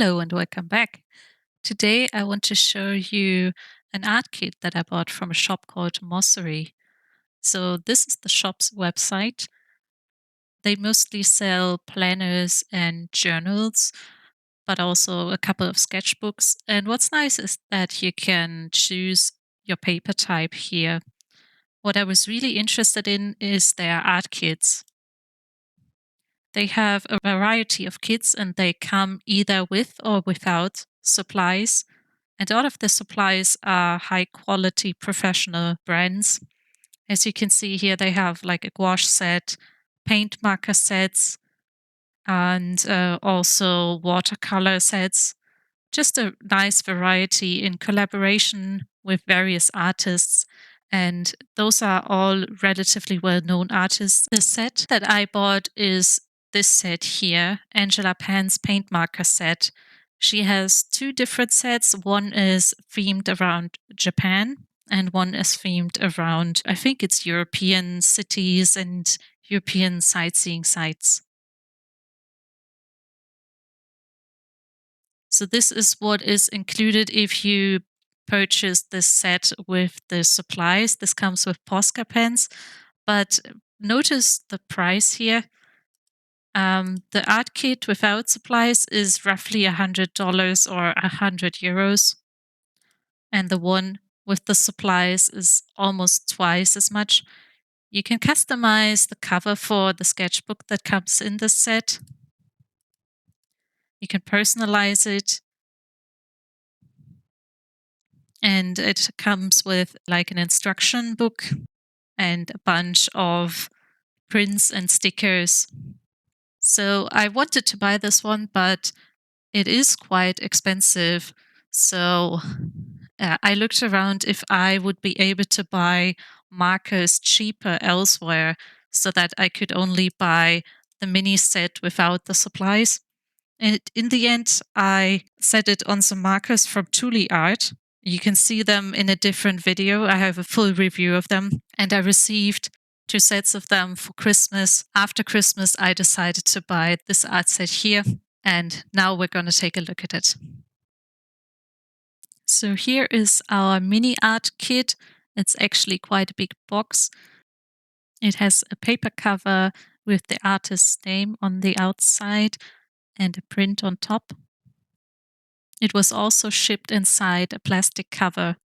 Hello and welcome back. Today I want to show you an art kit that I bought from a shop called Mossery. So this is the shop's website. They mostly sell planners and journals, but also a couple of sketchbooks. And what's nice is that you can choose your paper type here. What I was really interested in is their art kits. They have a variety of kits and they come either with or without supplies. And all of the supplies are high quality professional brands. As you can see here, they have like a gouache set, paint marker sets, and also watercolor sets. Just a nice variety in collaboration with various artists. And those are all relatively well known artists. The set that I bought is this set here, Angela Pan's paint marker set. She has two different sets. One is themed around Japan, and one is themed around, I think it's European cities and European sightseeing sites. So this is what is included if you purchase this set with the supplies. This comes with Posca pens, but notice the price here. The art kit without supplies is roughly $100 or €100, and the one with the supplies is almost twice as much. You can customize the cover for the sketchbook that comes in this set. You can personalize it, and it comes with like an instruction book and a bunch of prints and stickers. So I wanted to buy this one, but it is quite expensive. So I looked around if I would be able to buy markers cheaper elsewhere so that I could only buy the mini set without the supplies. And in the end, I set it on some markers from Thule Art. You can see them in a different video. I have a full review of them. And I received 2 sets of them for Christmas. After Christmas, I decided to buy this art set here. And now we're going to take a look at it. So here is our mini art kit. It's actually quite a big box. It has a paper cover with the artist's name on the outside and a print on top. It was also shipped inside a plastic cover.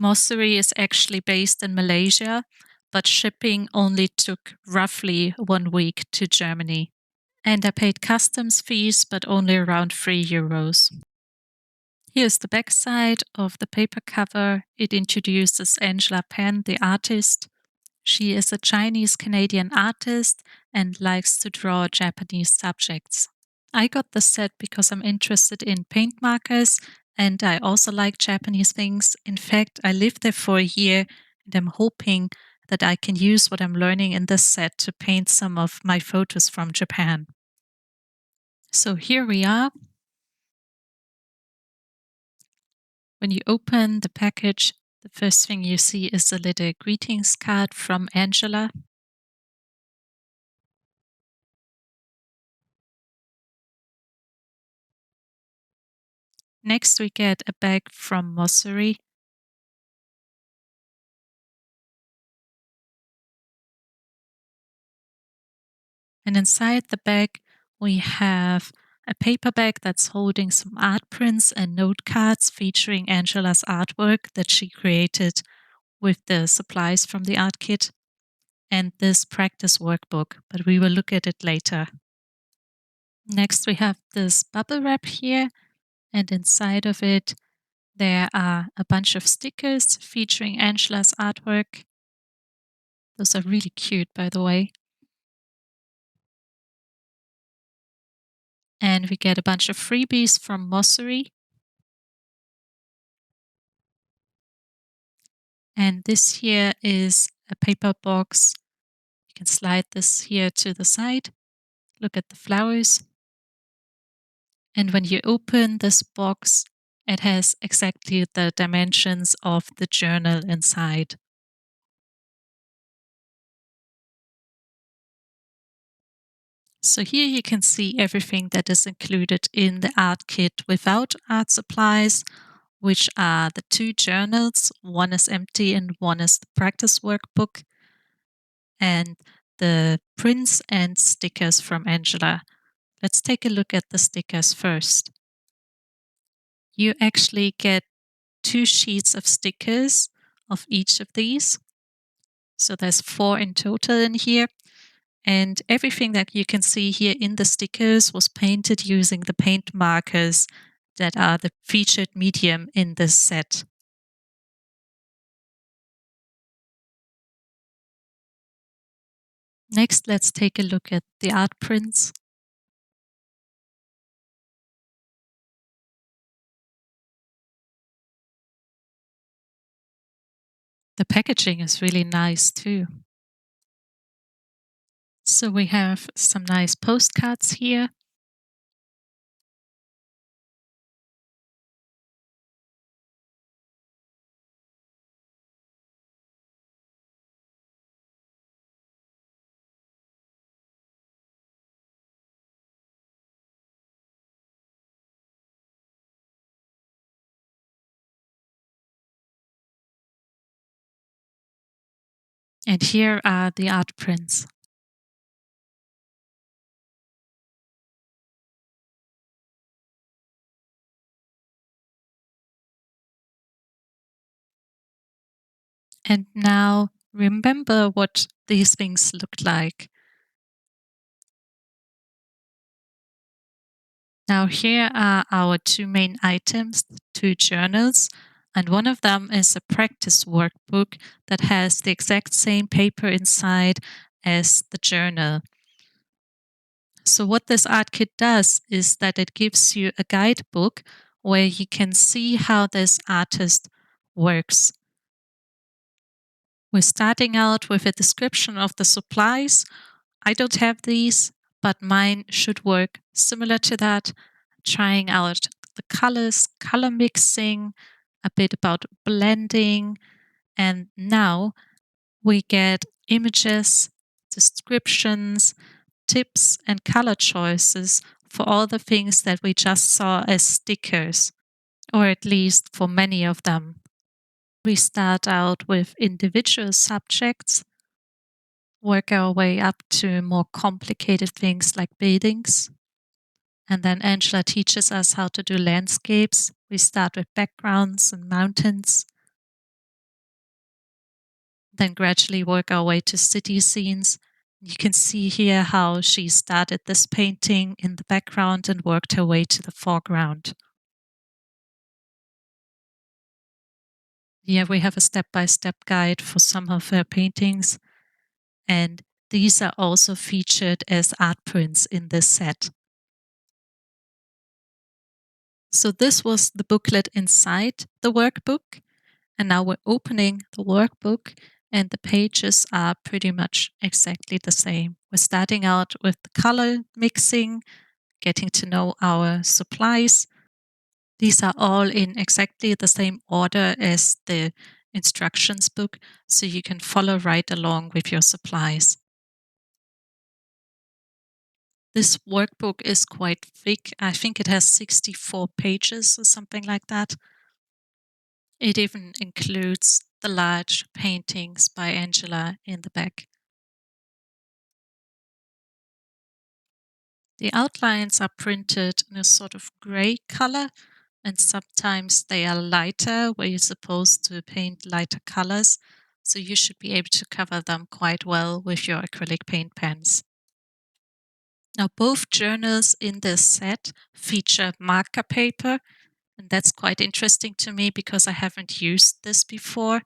Mossery is actually based in Malaysia, but shipping only took roughly 1 week to Germany. And I paid customs fees, but only around €3. Here's the back side of the paper cover. It introduces Angela Pan, the artist. She is a Chinese-Canadian artist and likes to draw Japanese subjects. I got the set because I'm interested in paint markers and I also like Japanese things. In fact, I lived there for a year and I'm hoping that I can use what I'm learning in this set to paint some of my photos from Japan. So here we are. When you open the package, the first thing you see is a little greetings card from Angela. Next, we get a bag from Mossery. And inside the bag, we have a paper bag that's holding some art prints and note cards featuring Angela's artwork that she created with the supplies from the art kit, and this practice workbook, but we will look at it later. Next, we have this bubble wrap here, and inside of it, there are a bunch of stickers featuring Angela's artwork. Those are really cute, by the way. And we get a bunch of freebies from Mossery. And this here is a paper box. You can slide this here to the side. Look at the flowers. And when you open this box, it has exactly the dimensions of the journal inside. So here you can see everything that is included in the art kit without art supplies, which are the two journals. One is empty and one is the practice workbook, and the prints and stickers from Angela. Let's take a look at the stickers first. You actually get 2 sheets of stickers of each of these. So there's 4 in total in here. And everything that you can see here in the stickers was painted using the paint markers that are the featured medium in this set. Next, let's take a look at the art prints. The packaging is really nice too. So we have some nice postcards here. And here are the art prints. And now remember what these things looked like. Now here are our 2 main items, 2 journals, and one of them is a practice workbook that has the exact same paper inside as the journal. So what this art kit does is that it gives you a guidebook where you can see how this artist works. We're starting out with a description of the supplies. I don't have these, but mine should work similar to that. Trying out the colors, color mixing, a bit about blending, and now we get images, descriptions, tips, and color choices for all the things that we just saw as stickers, or at least for many of them. We start out with individual subjects, work our way up to more complicated things like buildings. And then Angela teaches us how to do landscapes. We start with backgrounds and mountains, then gradually work our way to city scenes. You can see here how she started this painting in the background and worked her way to the foreground. Here we have a step-by-step guide for some of her paintings, and these are also featured as art prints in this set. So this was the booklet inside the workbook, and now we're opening the workbook and the pages are pretty much exactly the same. We're starting out with the color mixing, getting to know our supplies. These are all in exactly the same order as the instructions book, so you can follow right along with your supplies. This workbook is quite thick. I think it has 64 pages or something like that. It even includes the large paintings by Angela in the back. The outlines are printed in a sort of gray color, and sometimes they are lighter, where you're supposed to paint lighter colors. So you should be able to cover them quite well with your acrylic paint pens. Now, both journals in this set feature marker paper, and that's quite interesting to me because I haven't used this before.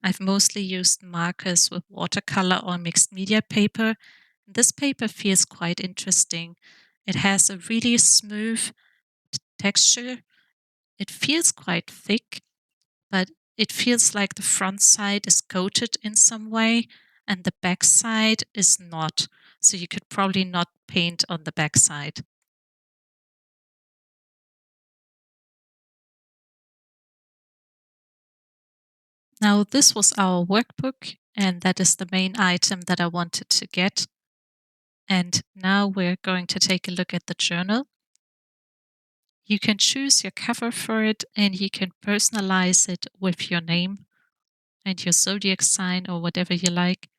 I've mostly used markers with watercolor or mixed media paper. This paper feels quite interesting. It has a really smooth texture. It feels quite thick, but it feels like the front side is coated in some way and the back side is not. So you could probably not paint on the back side. Now, this was our workbook, and that is the main item that I wanted to get. And now we're going to take a look at the journal. You can choose your cover for it and you can personalize it with your name and your zodiac sign or whatever you like.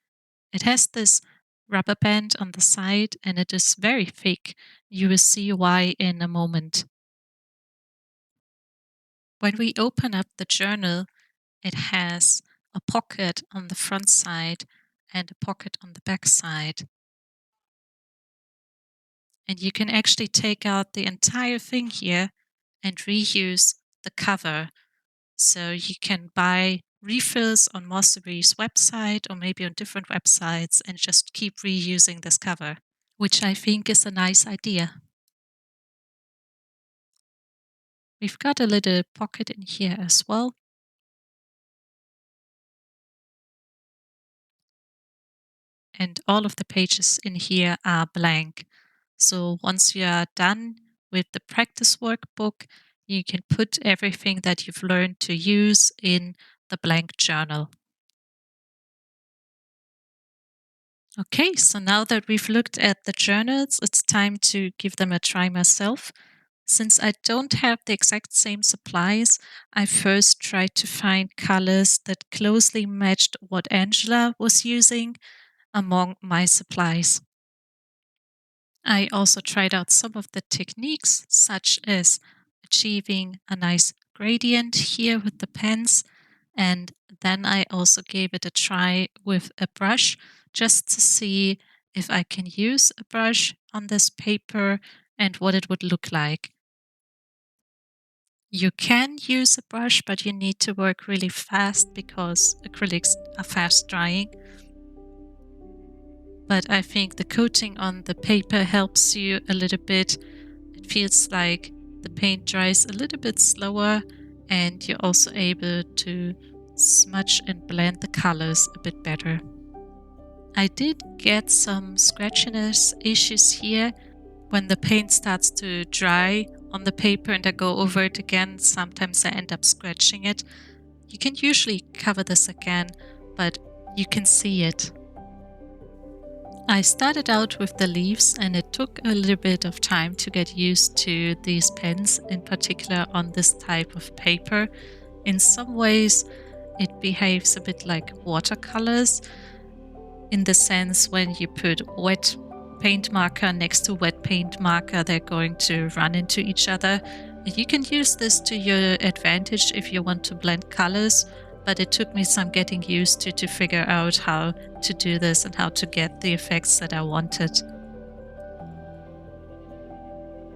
It has this rubber band on the side and it is very thick. You will see why in a moment. When we open up the journal, it has a pocket on the front side and a pocket on the back side. And you can actually take out the entire thing here and reuse the cover. So you can buy refills on Mossery's website or maybe on different websites and just keep reusing this cover, which I think is a nice idea. We've got a little pocket in here as well. And all of the pages in here are blank. So once you are done with the practice workbook, you can put everything that you've learned to use in the blank journal. Okay, so now that we've looked at the journals, it's time to give them a try myself. Since I don't have the exact same supplies, I first tried to find colors that closely matched what Angela was using among my supplies. I also tried out some of the techniques, such as achieving a nice gradient here with the pens, and then I also gave it a try with a brush just to see if I can use a brush on this paper and what it would look like. You can use a brush, but you need to work really fast because acrylics are fast drying. But I think the coating on the paper helps you a little bit. It feels like the paint dries a little bit slower and you're also able to smudge and blend the colors a bit better. I did get some scratchiness issues here when the paint starts to dry on the paper and I go over it again. Sometimes I end up scratching it. You can usually cover this again, but you can see it. I started out with the leaves and it took a little bit of time to get used to these pens, in particular on this type of paper. In some ways, it behaves a bit like watercolors, in the sense when you put wet paint marker next to wet paint marker, they're going to run into each other. You can use this to your advantage if you want to blend colors, but it took me some getting used to figure out how to do this and how to get the effects that I wanted.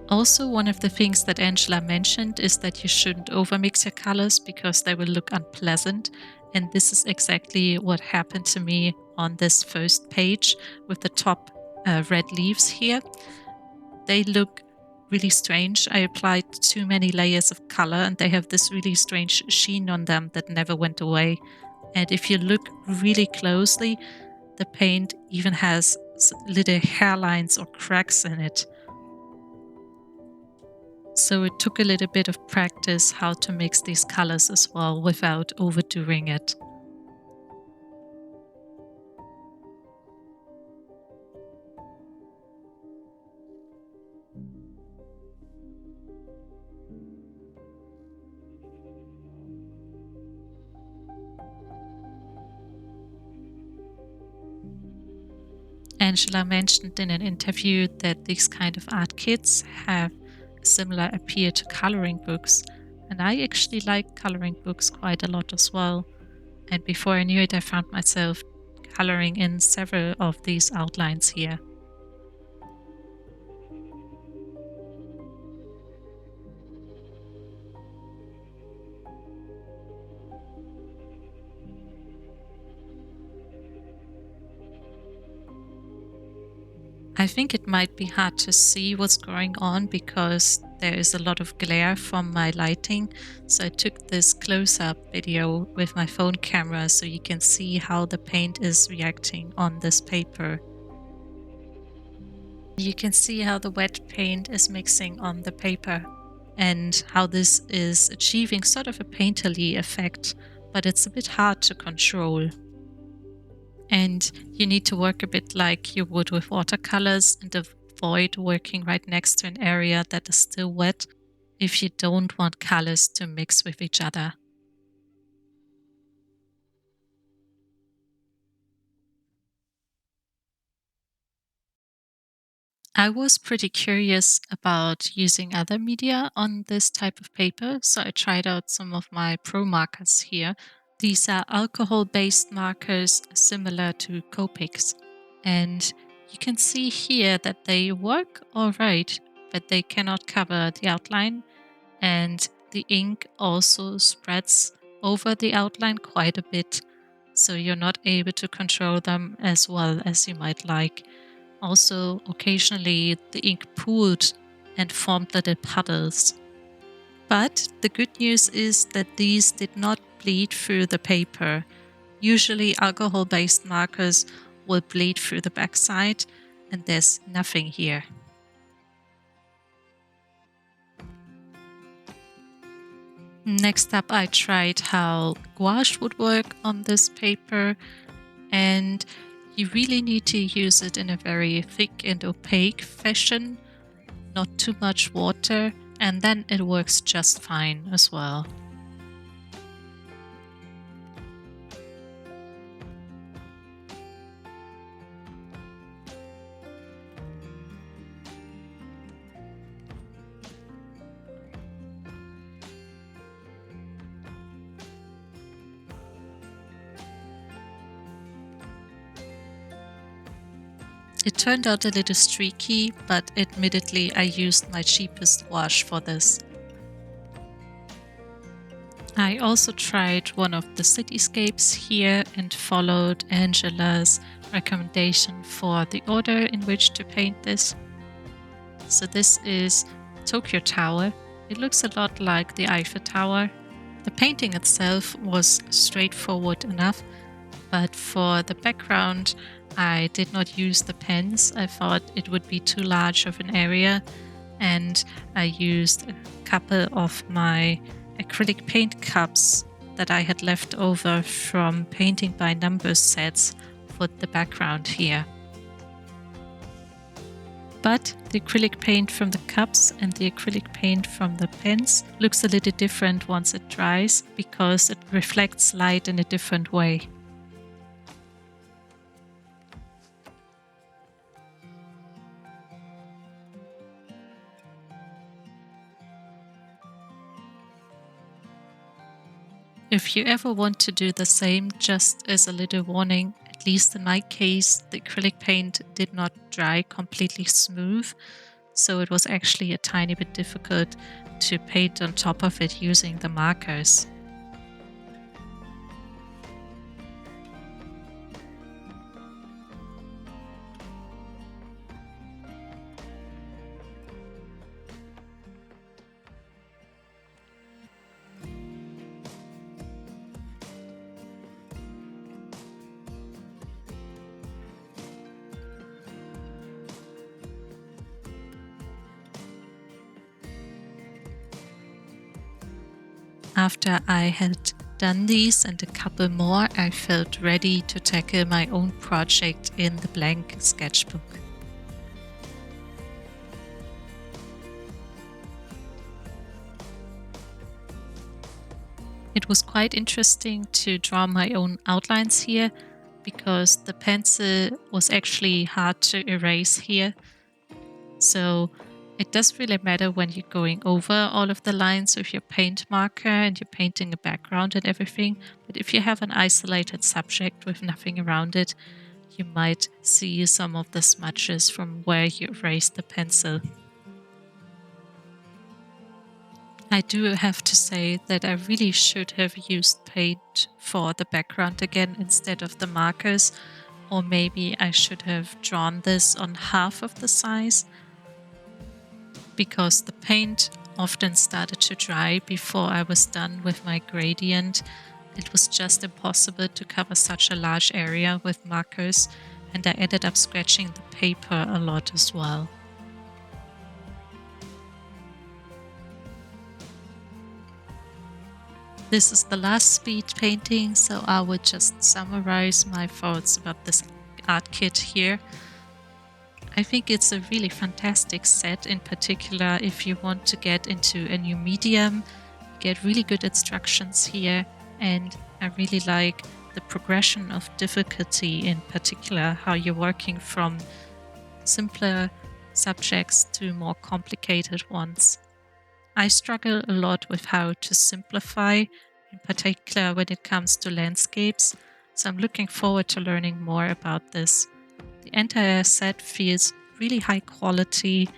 Also, one of the things that Angela mentioned is that you shouldn't overmix your colors because they will look unpleasant. And this is exactly what happened to me on this first page with the top red leaves here. They look really strange. I applied too many layers of color and they have this really strange sheen on them that never went away. And if you look really closely, the paint even has little hairlines or cracks in it. So it took a little bit of practice how to mix these colors as well without overdoing it. Angela mentioned in an interview that these kind of art kits have a similar appeal to coloring books, and I actually like coloring books quite a lot as well. And before I knew it, I found myself coloring in several of these outlines here. I think it might be hard to see what's going on because there is a lot of glare from my lighting. So I took this close-up video with my phone camera so you can see how the paint is reacting on this paper. You can see how the wet paint is mixing on the paper and how this is achieving sort of a painterly effect, but it's a bit hard to control. And you need to work a bit like you would with watercolors and avoid working right next to an area that is still wet if you don't want colors to mix with each other. I was pretty curious about using other media on this type of paper, so I tried out some of my pro markers here. These are alcohol-based markers similar to Copics. And you can see here that they work all right, but they cannot cover the outline, and the ink also spreads over the outline quite a bit, so you're not able to control them as well as you might like. Also, occasionally the ink pooled and formed little puddles. But the good news is that these did not bleed through the paper. Usually alcohol-based markers will bleed through the backside, and there's nothing here. Next up, I tried how gouache would work on this paper, and you really need to use it in a very thick and opaque fashion, not too much water, and then it works just fine as well. It turned out a little streaky, but admittedly I used my cheapest wash for this. I also tried one of the cityscapes here and followed Angela's recommendation for the order in which to paint this. So this is Tokyo Tower. It looks a lot like the Eiffel Tower. The painting itself was straightforward enough, but for the background I did not use the pens. I thought it would be too large of an area, and I used a couple of my acrylic paint cups that I had left over from painting by numbers sets for the background here. But the acrylic paint from the cups and the acrylic paint from the pens looks a little different once it dries, because it reflects light in a different way. If you ever want to do the same, just as a little warning, at least in my case, the acrylic paint did not dry completely smooth, so it was actually a tiny bit difficult to paint on top of it using the markers. After I had done these and a couple more, I felt ready to tackle my own project in the blank sketchbook. It was quite interesting to draw my own outlines here, because the pencil was actually hard to erase here. So it does really matter when you're going over all of the lines with your paint marker and you're painting a background and everything. But if you have an isolated subject with nothing around it, you might see some of the smudges from where you erased the pencil. I do have to say that I really should have used paint for the background again instead of the markers, or maybe I should have drawn this on half of the size, because the paint often started to dry before I was done with my gradient. It was just impossible to cover such a large area with markers, and I ended up scratching the paper a lot as well. This is the last speed painting, so I would just summarize my thoughts about this art kit here. I think it's a really fantastic set, in particular if you want to get into a new medium. You get really good instructions here, and I really like the progression of difficulty, in particular how you're working from simpler subjects to more complicated ones. I struggle a lot with how to simplify, in particular when it comes to landscapes, so I'm looking forward to learning more about this. The entire set feels really high quality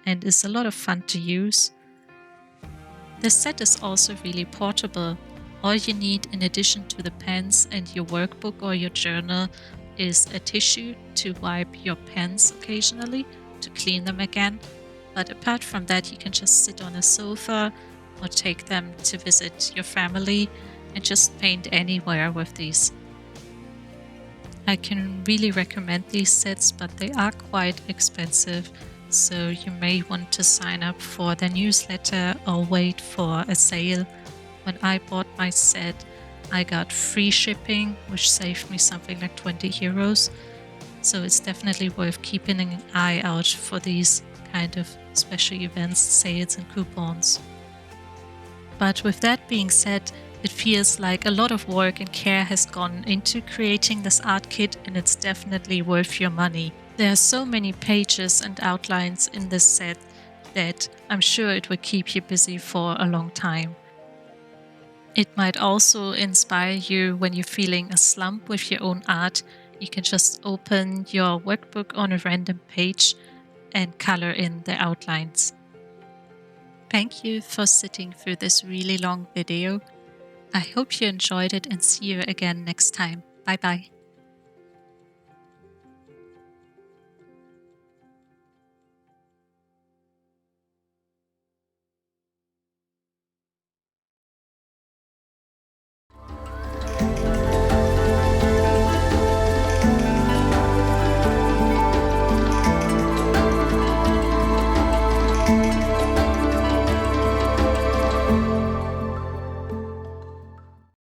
and is a lot of fun to use. The set is also really portable. All you need in addition to the pens and your workbook or your journal is a tissue to wipe your pens occasionally to clean them again. But apart from that, you can just sit on a sofa or take them to visit your family and just paint anywhere with these. I can really recommend these sets, but they are quite expensive, so you may want to sign up for their newsletter or wait for a sale. When I bought my set, I got free shipping, which saved me something like 20 euros. So it's definitely worth keeping an eye out for these kind of special events, sales, and coupons. But with that being said, it feels like a lot of work and care has gone into creating this art kit, and it's definitely worth your money. There are so many pages and outlines in this set that I'm sure it will keep you busy for a long time. It might also inspire you when you're feeling a slump with your own art. You can just open your workbook on a random page and color in the outlines. Thank you for sitting through this really long video. I hope you enjoyed it and see you again next time. Bye bye.